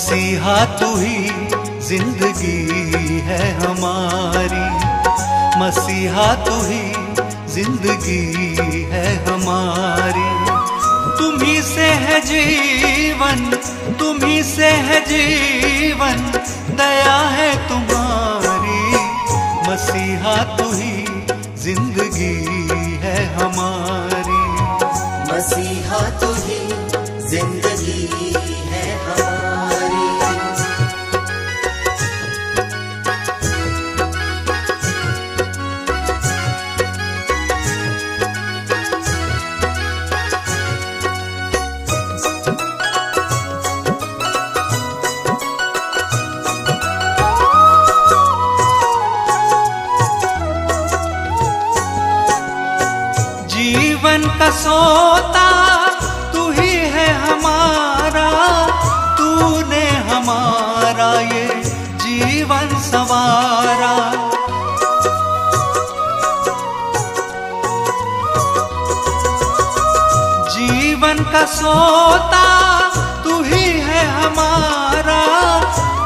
मसीहा तू ही जिंदगी है हमारी, मसीहा तू ही जिंदगी है हमारी। तुम्ही से है जीवन, तुम्ही से है जीवन, दया है तुम्हारी। मसीहा तू ही जिंदगी है हमारी, मसीहा तू ही जिंदगी है हमारी। जीवन का सोता तू ही है हमारा, तूने हमारा ये जीवन संवारा। जीवन का सोता तू ही है हमारा,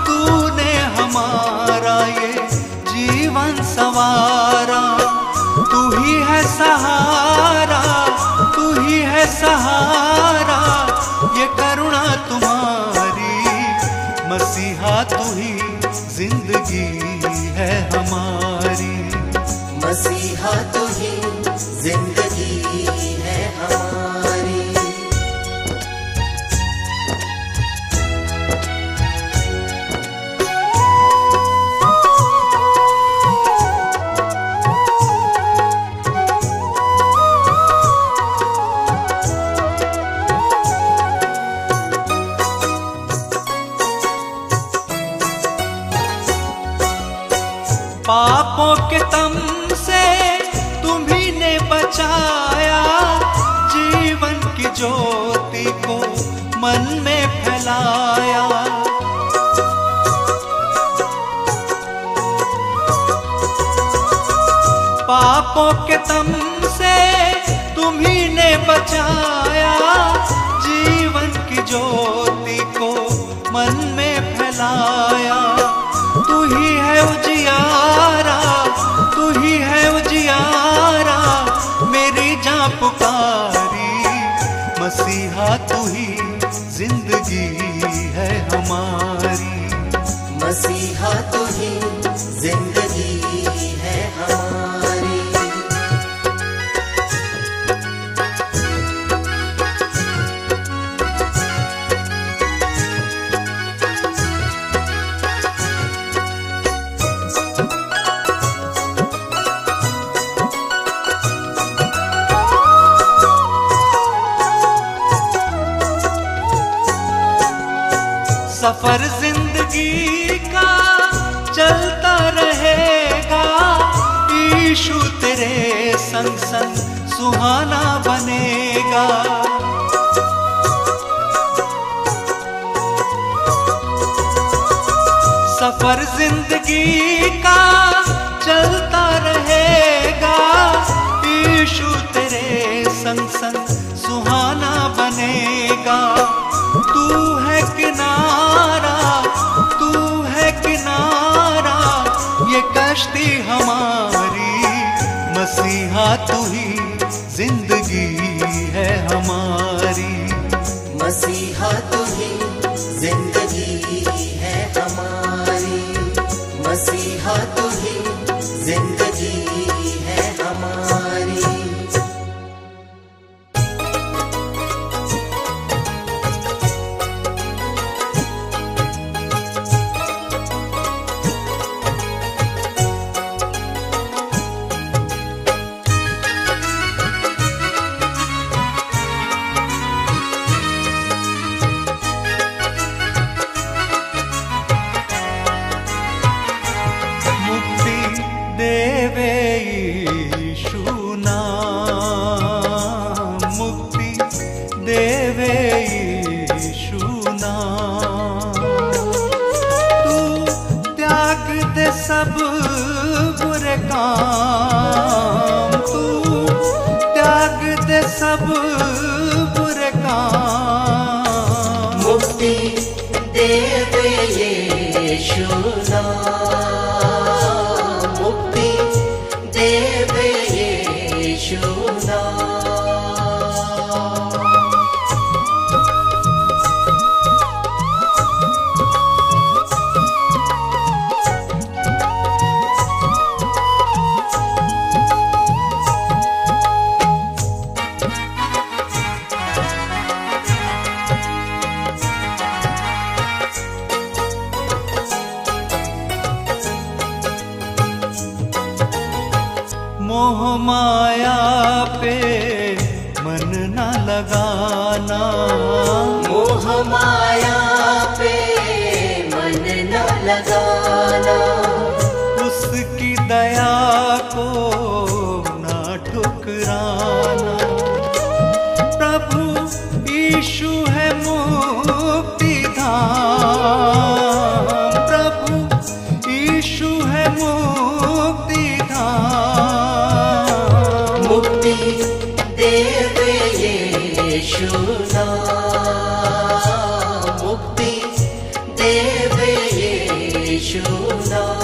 तूने हमारा ये जीवन संवारा। तू ही है सहारा, तू ही है सहारा, ये करुणा तुम्हारी। मसीहा तू ही जिंदगी है हमारी, मसीहा तू ही जिंदगी है हमारी। पापों के तम से तुम्ही ने बचाया, जीवन की ज्योति को मन में फैलाया। पापों के तम से तुम्ही ने बचाया, जीवन की ज्योति को मन में फैलाया। तू ही है उजियारा, तू ही है उजियारा, मेरी जान पुकारी। मसीहा तू ही जिंदगी है हमारी, मसीहा तू ही जिंदगी है हमारी। सफर जिंदगी का चलता रहेगा, यीशु तेरे संग संग सुहाना बनेगा। सफर जिंदगी का चलता रहेगा, यीशु तेरे संग संग सुहाना बनेगा। तू है किनारा, तू है किनारा, ये कश्ती हमारी। मसीहा तू ही जिंदगी है हमारी, मसीहा तू ही जिंदगी है हमारी। मसीहा तू ही जिंदगी है हमारी। देवे यीशु नाम, मुक्ति देवे यीशु नाम। तू त्याग दे सब बुरे काम, तू त्याग दे सब बुरे काम। मुक्ति देव मोह माया पे मन न लगाना, मोह माया पे मन न लगाना, उसकी दया को ना ठुकराना। प्रभु यीशु है मुक्ति धाम, प्रभु यीशु है मुक्ति धाम। मुक्ति देवे यीशु नाम, मुक्ति देवे यीशु नाम।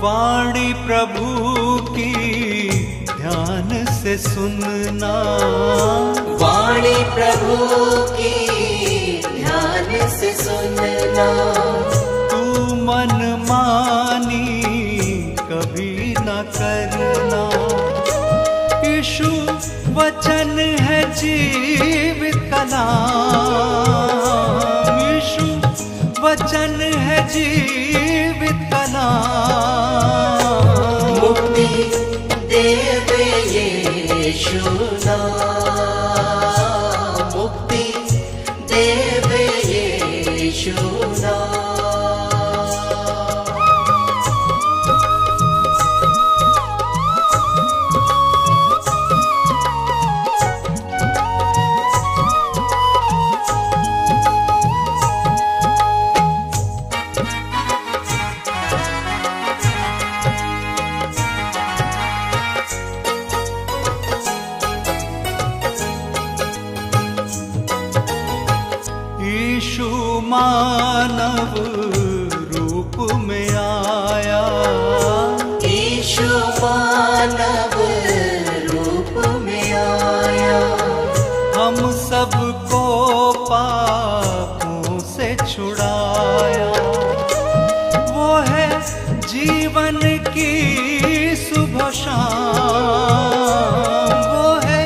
वाणी प्रभु की ध्यान से सुनना, वाणी प्रभु की ध्यान से सुनना, तू मन मानी कभी न करना। यीशु वचन है जीवित कलाम, यीशु वचन है जीवित कलाम। मुक्ति देवे यीशु नाम, मुक्ति देवे यीशु नाम। यीशु मानव रूप में आया, यीशु मानव रूप में आया, हम सबको पापों से छुड़ाया। वो है जीवन की सुबह शाम, वो है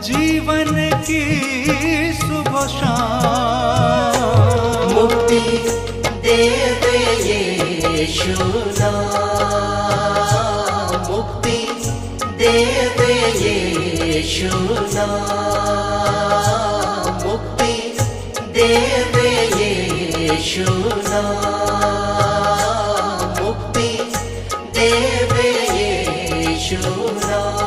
जीवन की सुबह शाम। मुक्ति देवे यीशु नाम, मुक्ति देवे यीशु नाम, मुक्ति देवे यीशु नाम, मुक्ति देवे यीशु नाम।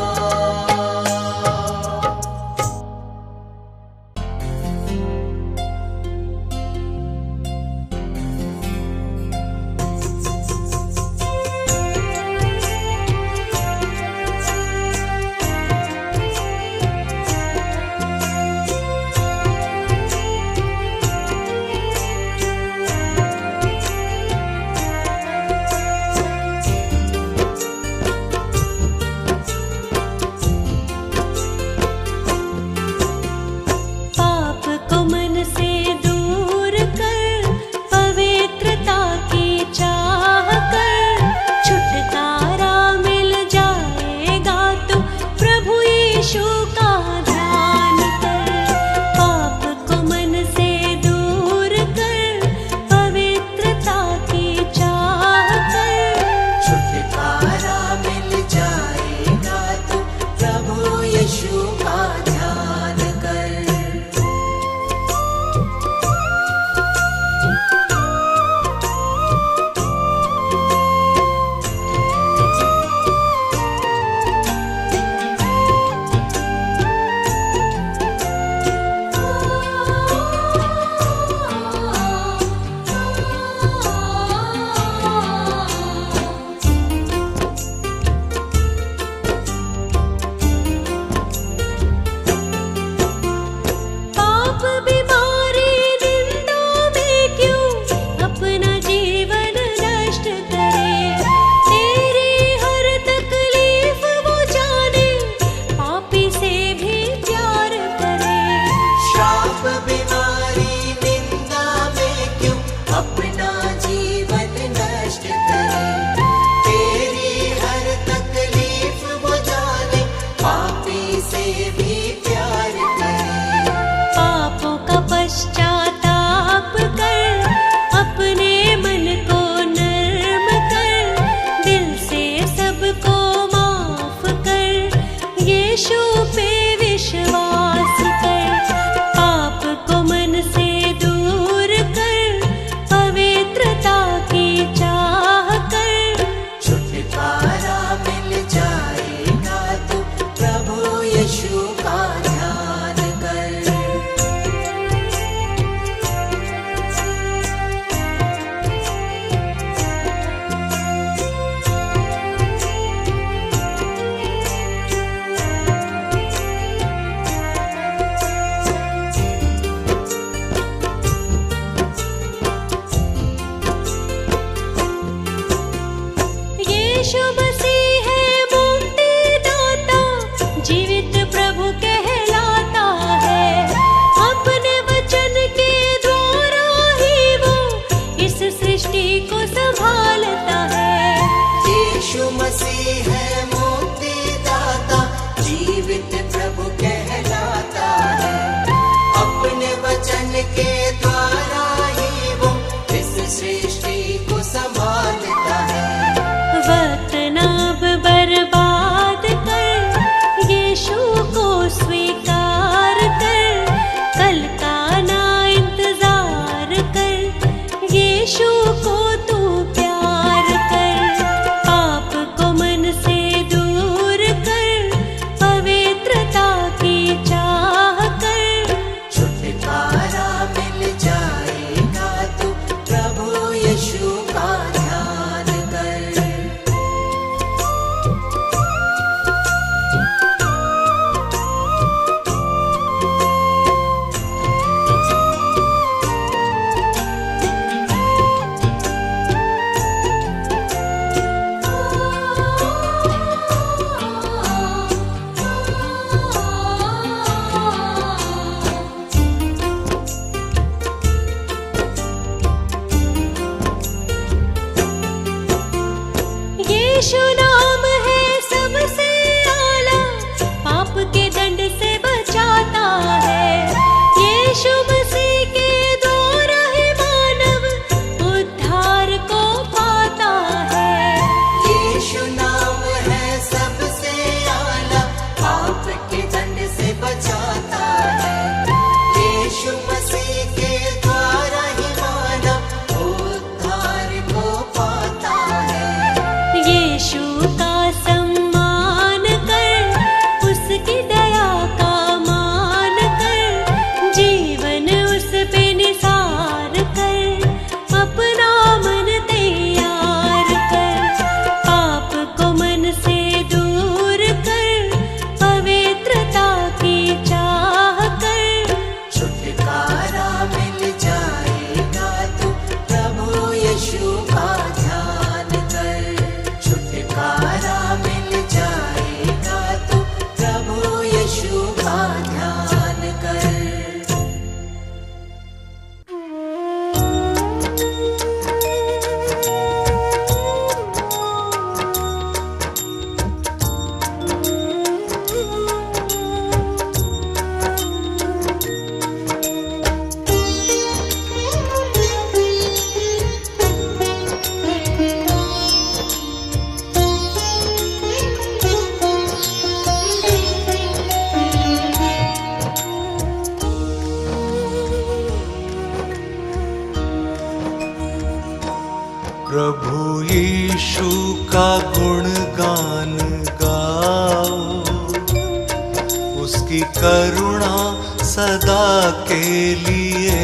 उसकी करुणा सदा के लिए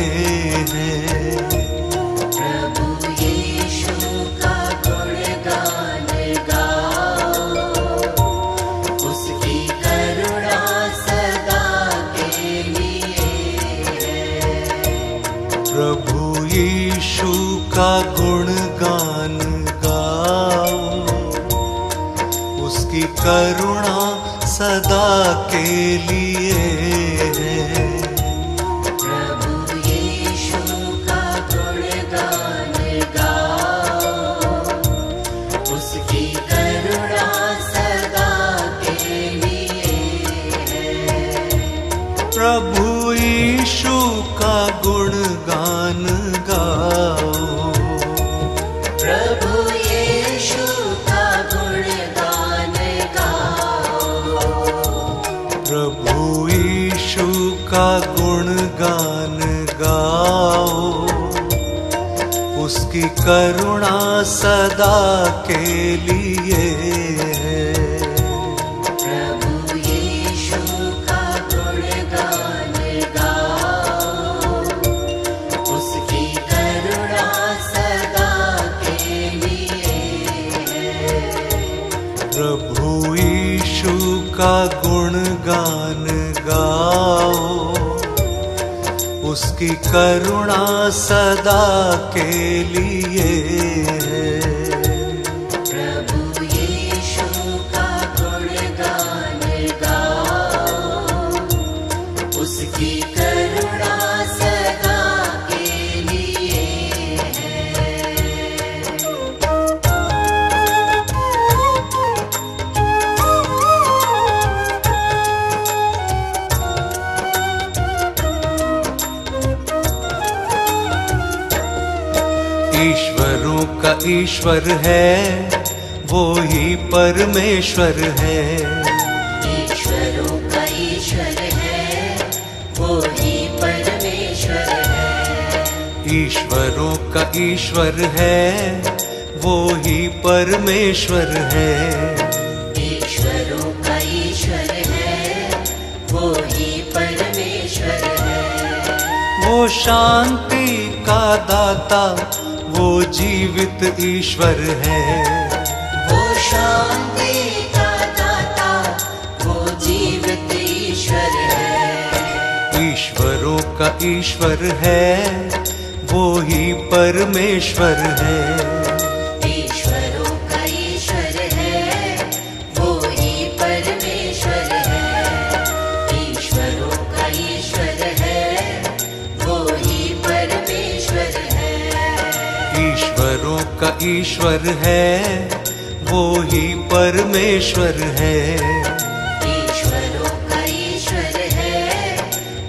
है। प्रभु यीशु का गुणगान गाओ, उसकी करुणा सदा के लिए है। प्रभु यीशु का गुणगान गाओ, उसकी करुणा सदा के लिए है। प्रभु यीशु का गुणगान गाओ, उसकी करुणा सदा के लिए है। प्रभु यीशु का गुणगान गाओ, प्रभु यीशु का गुणगान गाओ, प्रभु यीशु का गुणगान गाओ, उसकी करुणा सदा के लिए है। प्रभु यीशु का गुणगान गाओ, उसकी करुणा सदा के लिए है। प्रभु यीशु का गुणगान गाओ, उसकी करुणा सदा के लिए है। प्रभु यीशु का गुणगान गाओ, उसकी करुणा सदा के लिए है। ईश्वरों का ईश्वर है, वो ही परमेश्वर है। ईश्वरों का ईश्वर है, वो ही परमेश्वर है। ईश्वरों का ईश्वर है, वो ही परमेश्वर है। ईश्वरों का ईश्वर है, वो ही परमेश्वर है। वो शांति का दाता, वो जीवित ईश्वर है। वो शांति का दाता, वो जीवित ईश्वर है। ईश्वरों का ईश्वर है, वो ही परमेश्वर है। ईश्वरों का ईश्वर है, वो ही परमेश्वर है। ईश्वरों का ईश्वर है, वो ही परमेश्वर है। ईश्वरों का ईश्वर है, वो ही परमेश्वर है। ईश्वरों का ईश्वर है,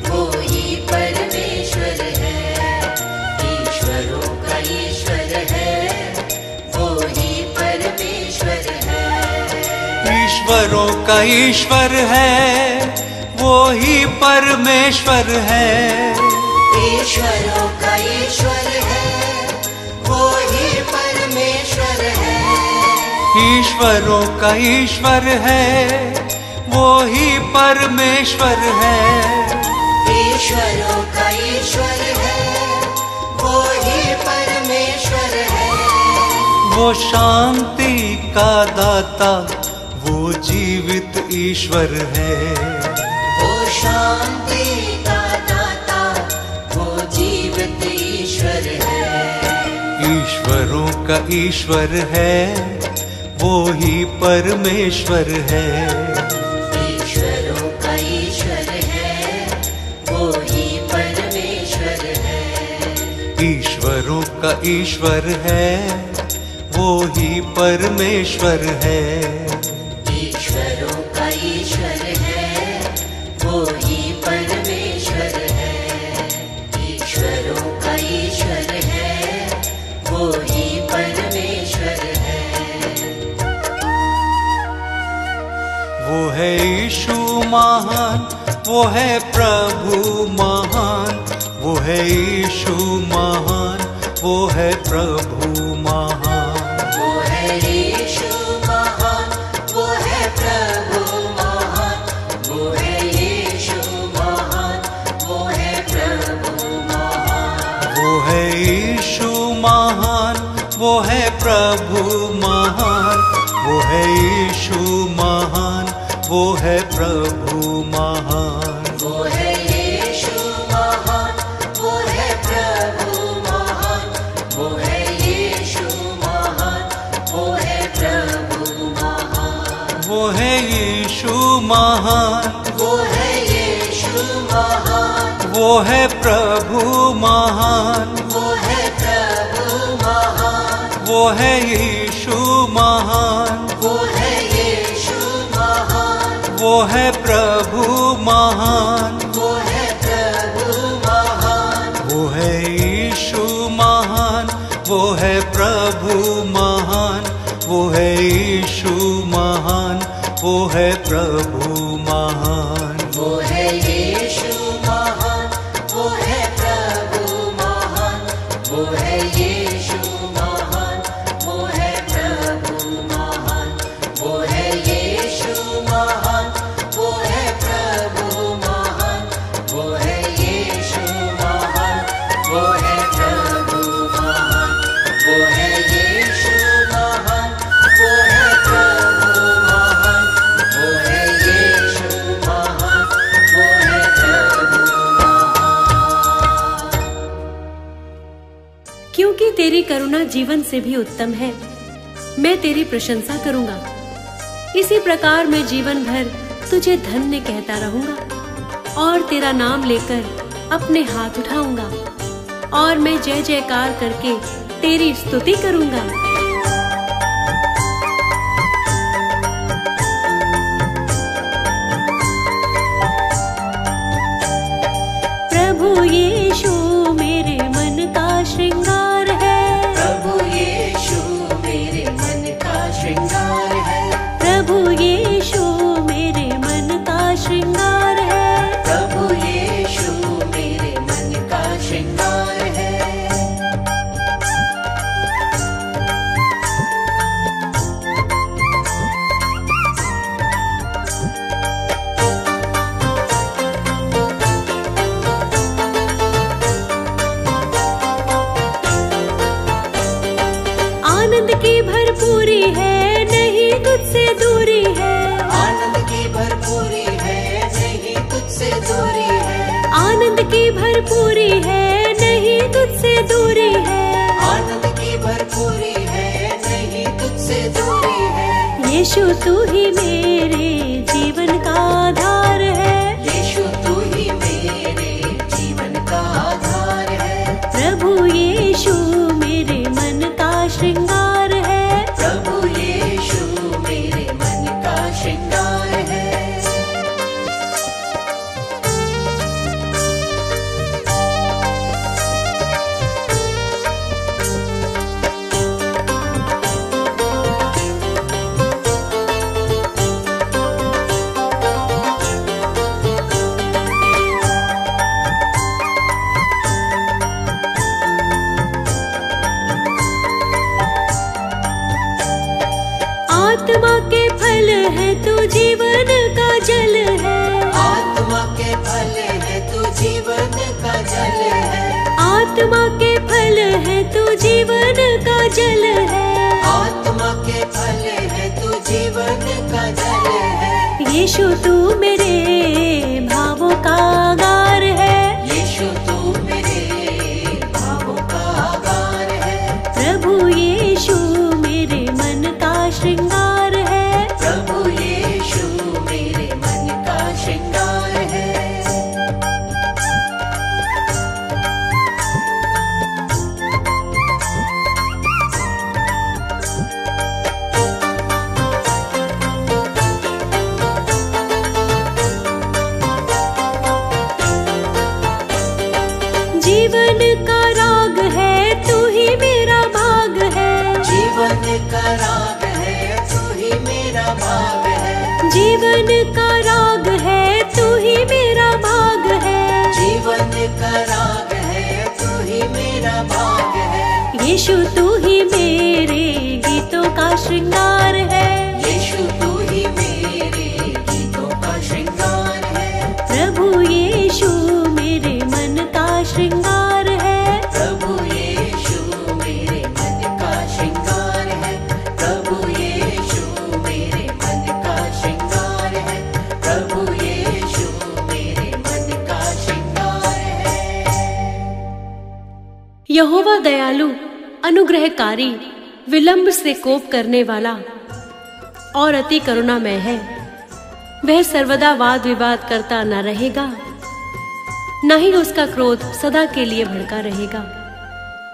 वो ही परमेश्वर है। ईश्वरों का ईश्वर है, वो ही परमेश्वर है। ईश्वरों का ईश्वर है, वो ही परमेश्वर है। ईश्वरों का ईश्वर है, वो ही परमेश्वर है। ईश्वरों का ईश्वर है, वो ही परमेश्वर है। ईश्वरों का ईश्वर है, वो ही परमेश्वर है। वो शांति का दाता, वो जीवित ईश्वर है। वो शांति का दाता, वो जीवित ईश्वर है। ईश्वरों का ईश्वर है, वो ही परमेश्वर है। ईश्वरों का ईश्वर है, वो ही परमेश्वर है। ईश्वरों का ईश्वर है, वो ही परमेश्वर है। ईश्वरों का ईश्वर है, वो ही परमेश्वर है। ईश्वरों का ईश्वर है, वो ही परमेश्वर है। वो है यीशु महान, वो है प्रभु महान। वो है यीशु महान, वो है प्रभु महान। वो है यीशु महान, वो है प्रभु महान। वो है प्रभु महान, वो है यीशु महान, वो है प्रभु महान। वो है यीशु महान, वो है प्रभु महान, वो है यीशु महान, वो है प्रभु महान। वो है यीशु महान, वो है यीशु महान, वो है प्रभु महान, वो है प्रभु महान। वो है यीशु महान, वो है यीशु महान, वो है प्रभु महान। वो है प्रभु महान। वो है यीशु महान, वो है प्रभु महान, वो है यीशु महान, वो है प्रभु महान। वो है यीशु महान, वो है प्रभु महान, वो है यीशु महान, वो है प्रभु महान। वो है यीशु महान, वो है प्रभु महान, वो है यीशु महान, वो है प्रभु महान। वो है यीशु महान, वो है प्रभु महान, वो है यीशु महान, वो है प्रभु महान। क्योंकि तेरी करुणा जीवन से भी उत्तम है, मैं तेरी प्रशंसा करूंगा। इसी प्रकार मैं जीवन भर तुझे धन्य कहता रहूंगा और तेरा नाम लेकर अपने हाथ उठाऊंगा और मैं जय जयकार करके तेरी स्तुति करूंगा। प्रभु यीशु मेरे मन का श्रृंगार है, प्रभु यीशु मेरे मन का श्रृंगार है, प्रभु यीशु मेरे मन का श्रृंगार है। प्रभु यीशु मेरे मन का श्रृंगार है। आनंद की भरपूरी है, नहीं तुझसे दूरी है। आनंद की भरपूरी है, नहीं तुझसे दूरी है। आनंद की भरपूरी है, नहीं तुझसे दूरी है। आनंद की भरपूरी है, नहीं तुझसे दूरी है। यीशु तू ही मेरे जीवन का आधार है, यीशु तू ही मेरे जीवन का आधार है। प्रभु यीशु मेरे मन का श्रृंगार है। प्रभु यीशु मेरे मन का श्रृंगार है। आत्मा के फल है तू जीवन का जल है। आत्मा के फल है तू जीवन का जल है। आत्मा के फल है तू जीवन का जल है। आत्मा के फल है तू जीवन का जल है। यीशु तू मेरे भावों का आगार है, यीशु तू मेरे भावों का आगार है। प्रभु यीशु मेरे मन का श्रृंगार है। प्रभु यीशु मेरे मन का श्रृंगार है। जीवन का राग है तू ही मेरा भाग है। जीवन का राग है तू ही मेरा भाग है। जीवन का राग है तू ही मेरा भाग है। जीवन का राग है तू ही मेरा भाग है। यीशु तू ही मेरे गीतों का श्रृंगार है। यीशु तू ही मेरे गीतों का श्रृंगार है। प्रभु यीशु मेरे मन का श्रृंगार है। प्रभु यीशु मेरे मन का श्रृंगार है। यहोवा दयालु, अनुग्रहकारी, विलंब से कोप करने वाला और अति करुणामय है। वह सर्वदा वाद विवाद करता न रहेगा, न ही उसका क्रोध सदा के लिए भड़का रहेगा।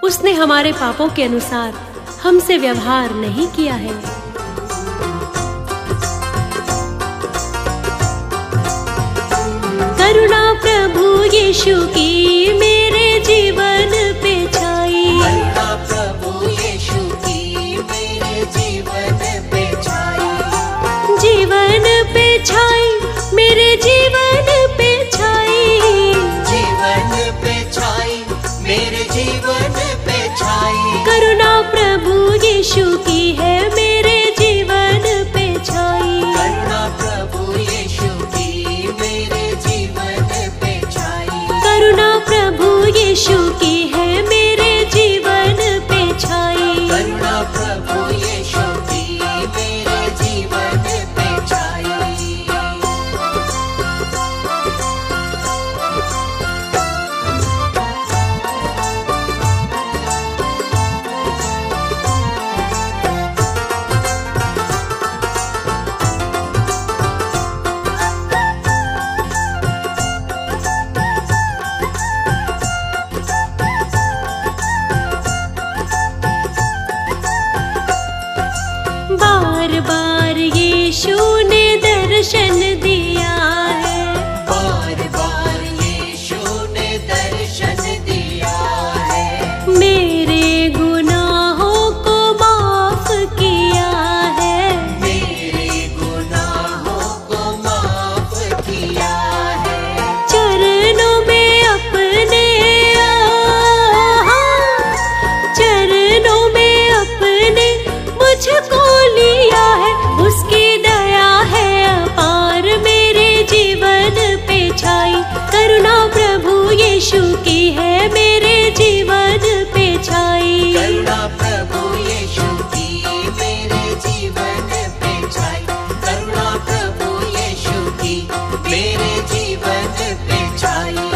उसने हमारे पापों के अनुसार हमसे व्यवहार नहीं किया है। करुणा प्रभु यीशु की मेरे जीवन पे छाई, करुणा प्रभु यीशु की मेरे जीवन पे छाई, जीवन पे छाई, मेरे जीवन पे छाई, जीवन पे छाई, मेरे जीवन पे छाई। करुणा प्रभु यीशु की है मेरे जीवन पे छाई, करुणा प्रभु यीशु की मेरे जीवन पे छाई, करुणा प्रभु यीशु की है मेरे जीवन पे छाई। करुणा प्रभु यीशु की मेरे जीवन पे छाई। बार बार यीशु ने दर्शन दिया है, बार बार यीशु ने दर्शन दिया है, मेरे गुनाहों को माफ किया है, मेरे गुनाहों को माफ किया है। चरणों में अपने चरणों में अपने मुझको लिया है। उसकी दया है अपार मेरे जीवन पे छाई, करुणा प्रभु यीशु की है मेरे जीवन पे छाई। करुणा प्रभु यीशु की मेरे जीवन पे छाई, करुणा प्रभु यीशु की मेरे जीवन पे छाई।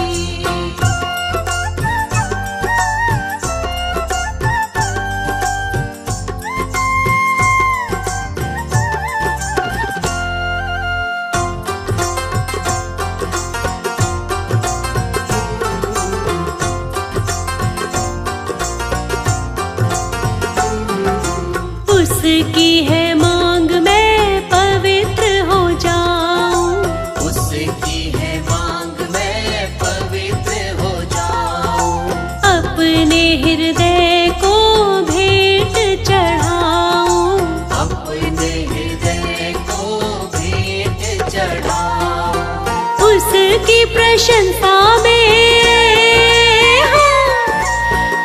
उसकी है मांग मैं पवित्र हो जाऊं, उसकी है मांग मैं पवित्र हो जाऊं, अपने हृदय को भेंट चढ़ाऊं, अपने हृदय को भेंट चढ़ाऊं। उसकी प्रशंसा में,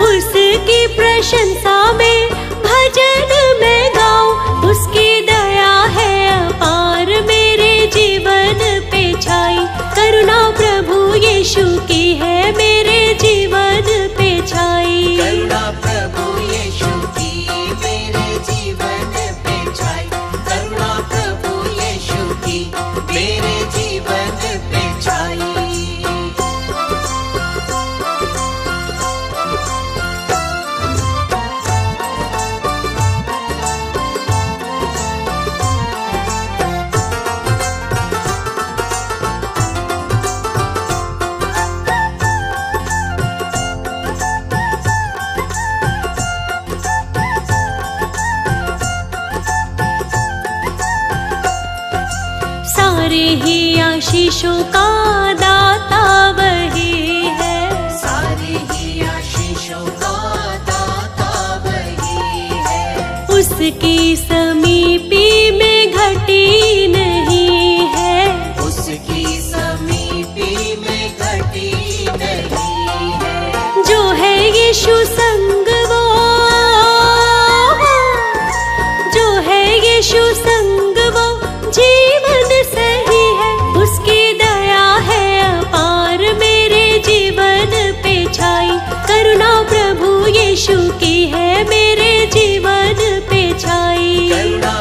उसकी प्रशंसा में भजन में गाऊं। उसकी दया है अपार मेरे जीवन पे छाई, करुणा प्रभु यीशु की है मेरे जीवन पे छाई। करुणा प्रभु यीशु की मेरे जीवन पे छाई, करुणा प्रभु यीशु की मेरे जीवन पे छाई। सारे ही आशीषों का दाता वही है, सारी ही आशीषों का दाता वही है, उसकी समीपी में घटी नहीं है, उसकी समीपी में घटी नहीं है। जो है यीशु संग वो, जो है यीशु संग वो जीवन सही है। उसकी दया है अपार मेरे जीवन पे छाई, करुणा प्रभु यीशु की है मेरे जीवन पे छाई। करुणा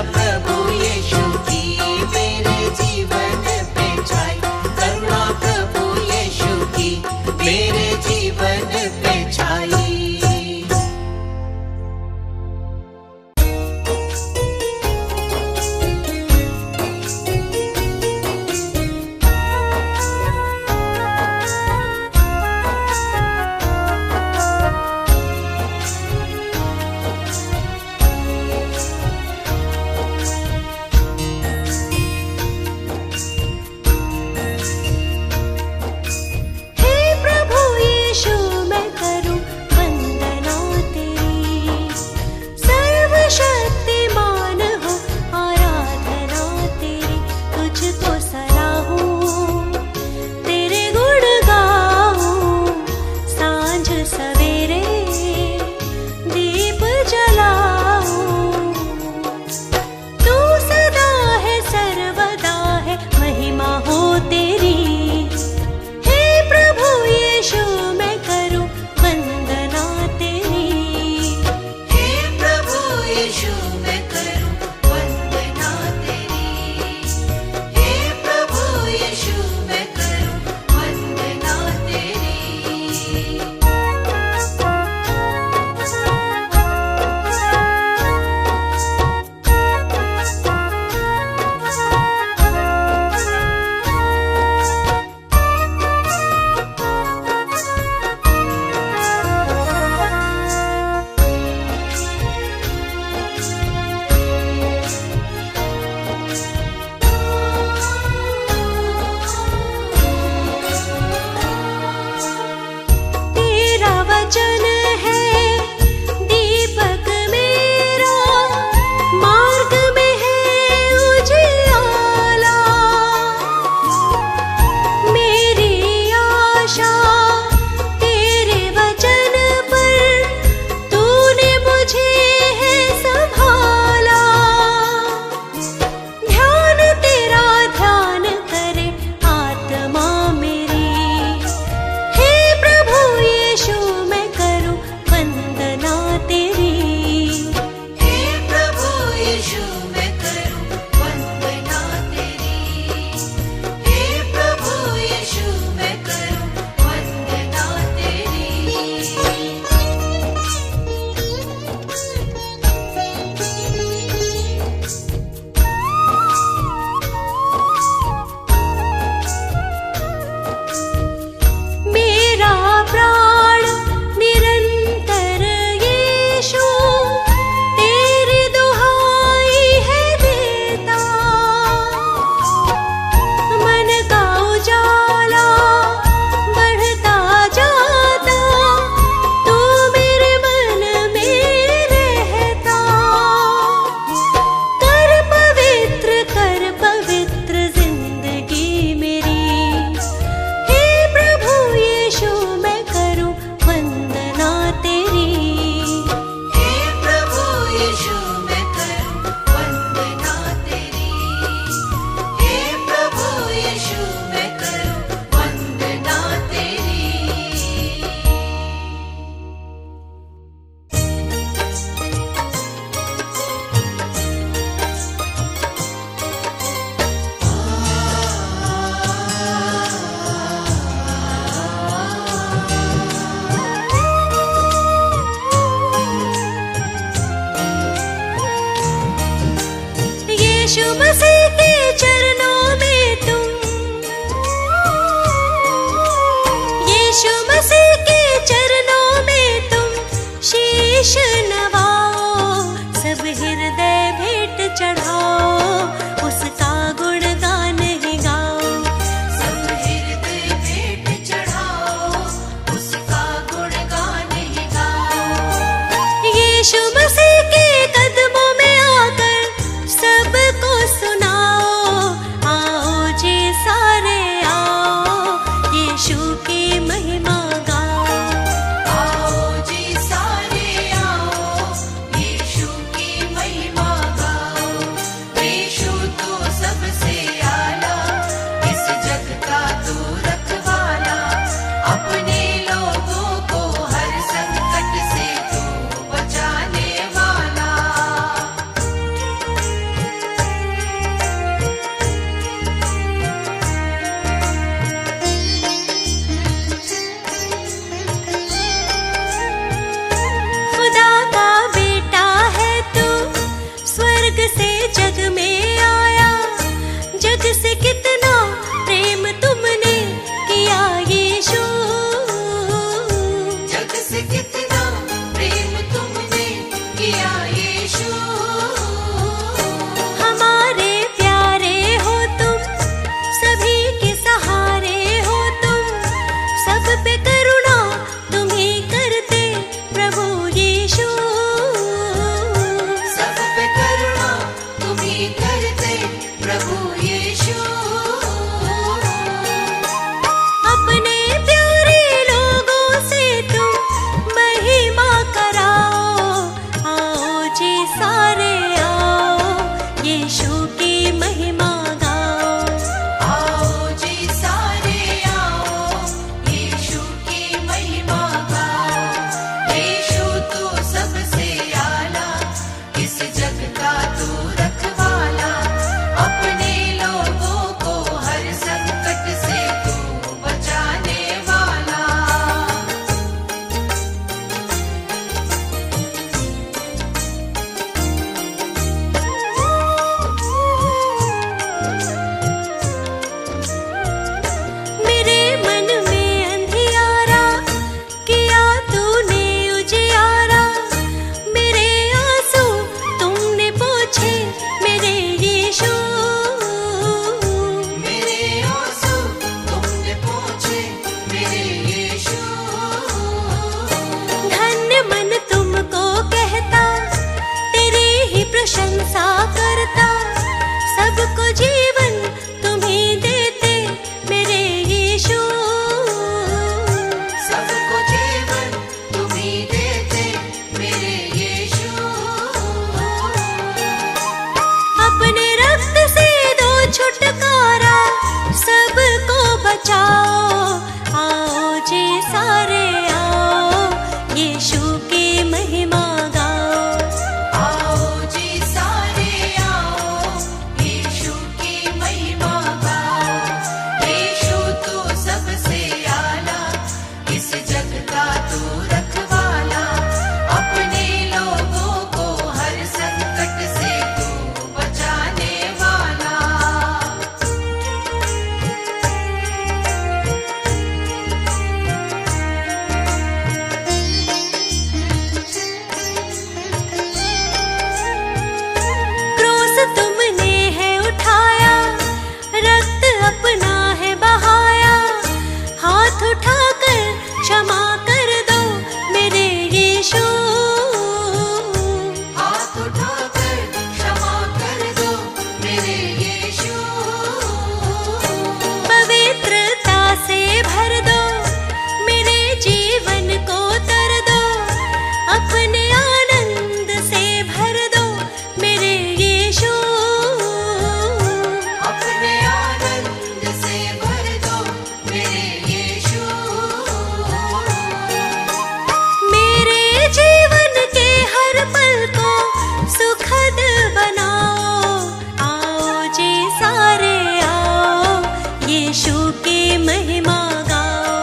महिमा गाओ।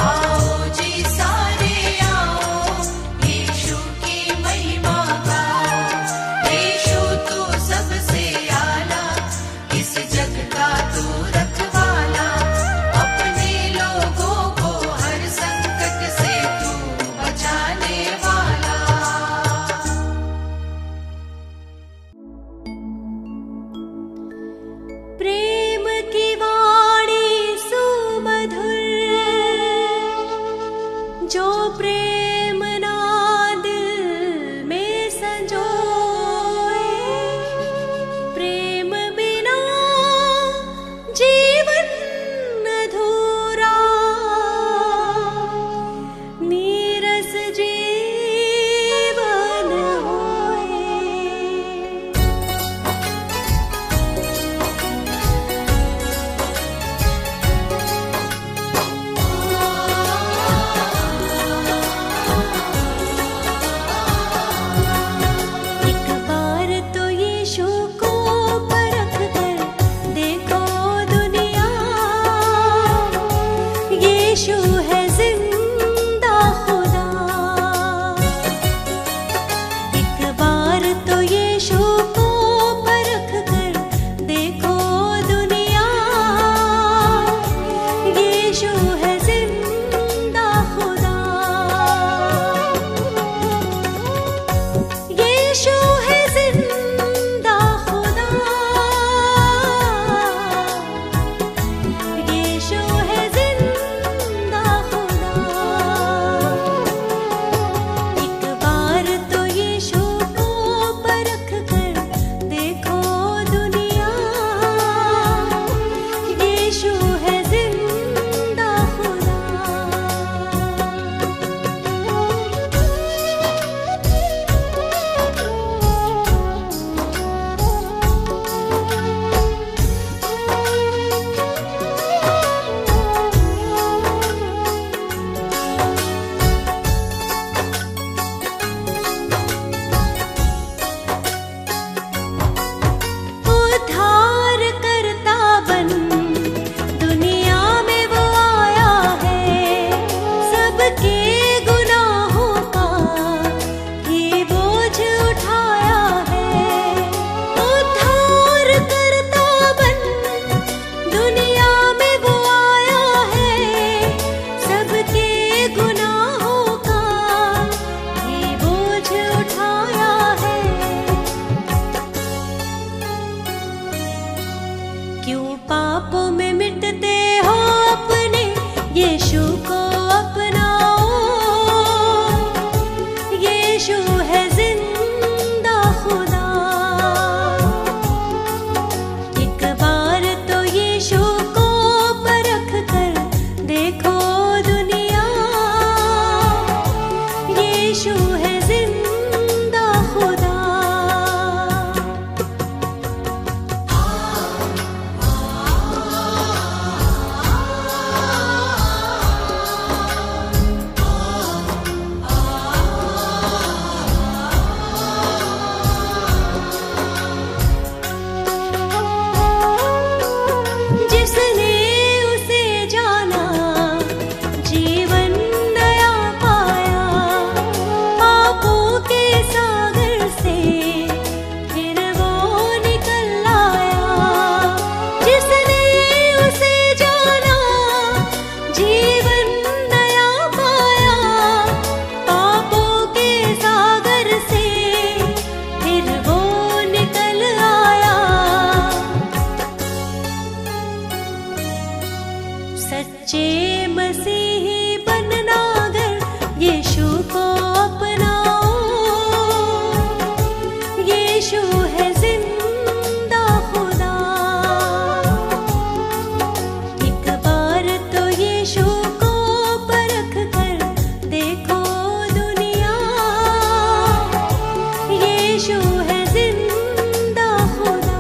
आओ जी सारे आओ, यीशु की महिमा गाओ। यीशु तू सबसे आला, इस जग का तू रखवाला। अपने लोगों को हर संकट से तू बचाने वाला। प्रेम की वाणी सुमधुर, जो प्रेम ना दिल में संजोए। प्रेम बिना जीवन अधूरा, नीरस जीवन होए। एक बार तो यीशु को परख कर देखो दुनिया, यीशु है जिंदा खुदा। एक बार तो यीशु को परख कर देखो दुनिया, यीशु है जिंदा खुदा। यीशु है जिंदा खुदा, यीशु है जिंदा खुदा। एक बार तो यीशु को परख कर देखो दुनिया, यीशु है जिंदा खुदा। उद्धार करता बन दुनिया में वो आया है, सबके गुनाहों का ये बोझ उठाया है। उद्धार करता बन दुनिया में वो आया है, सबके गुनाहों का ये बोझ उठाया है। क्यों पापों में मिटते हो अपने, यीशु को अपनाओ। यीशु है जिंदा खुदा। एक बार तो यीशु को परख कर देखो दुनिया, यीशु है जिंदा खुदा। जिसने उसे जाना, जीवन नया पाया। पापों के सागर से फिर वो निकल आया। जिसने उसे जाना, जीवन नया पाया। पापों के सागर से फिर वो निकल आया। सच्चे मसीही बनना अगर यीशु को अपनाओ, यीशु है जिंदा खुदा। एक बार तो यीशु को परख कर देखो दुनिया, यीशु है जिंदा खुदा।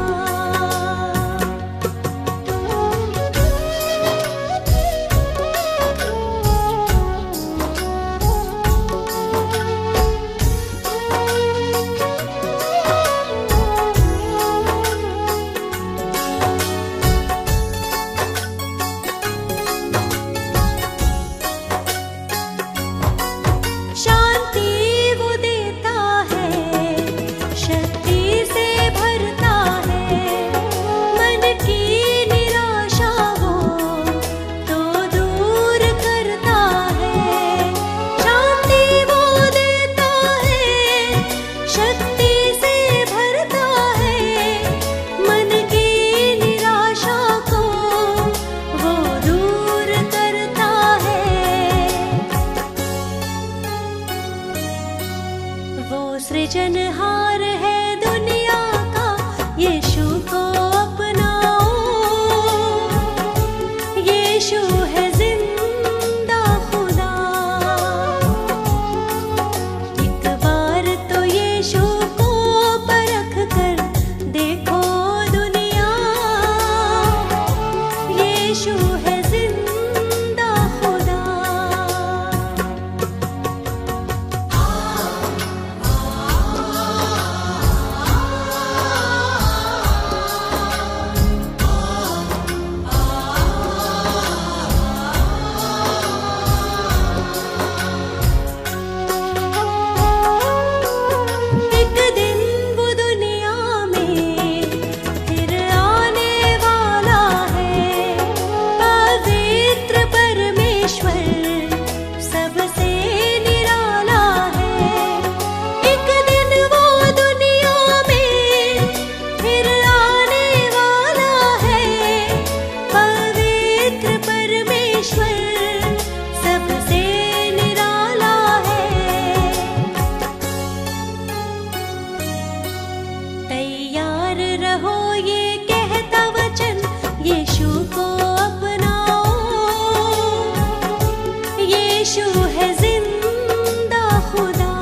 यीशु है जिंदा खुदा। एक बार तो यीशु को परख कर देखो दुनिया, यीशु है जिंदा खुदा। एक दिन वो दुनिया में फिर आने वाला है, पवित्र परमेश्वर सबसे निराला है। एक दिन वो दुनिया में फिर आने वाला है, पवित्र परमेश्वर सबसे निराला है। तैयार रहो ये कहता वचन, यीशु को अपनाओ, यीशु है जिंदा खुदा।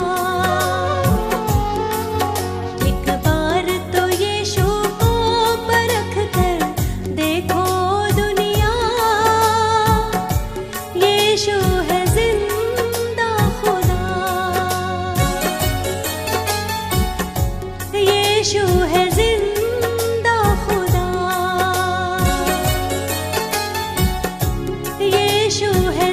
एक बार तो यीशु को परख कर देखो दुनिया, यीशु है जिंदा खुदा। यीशु है जिंदा खुदा। यीशु है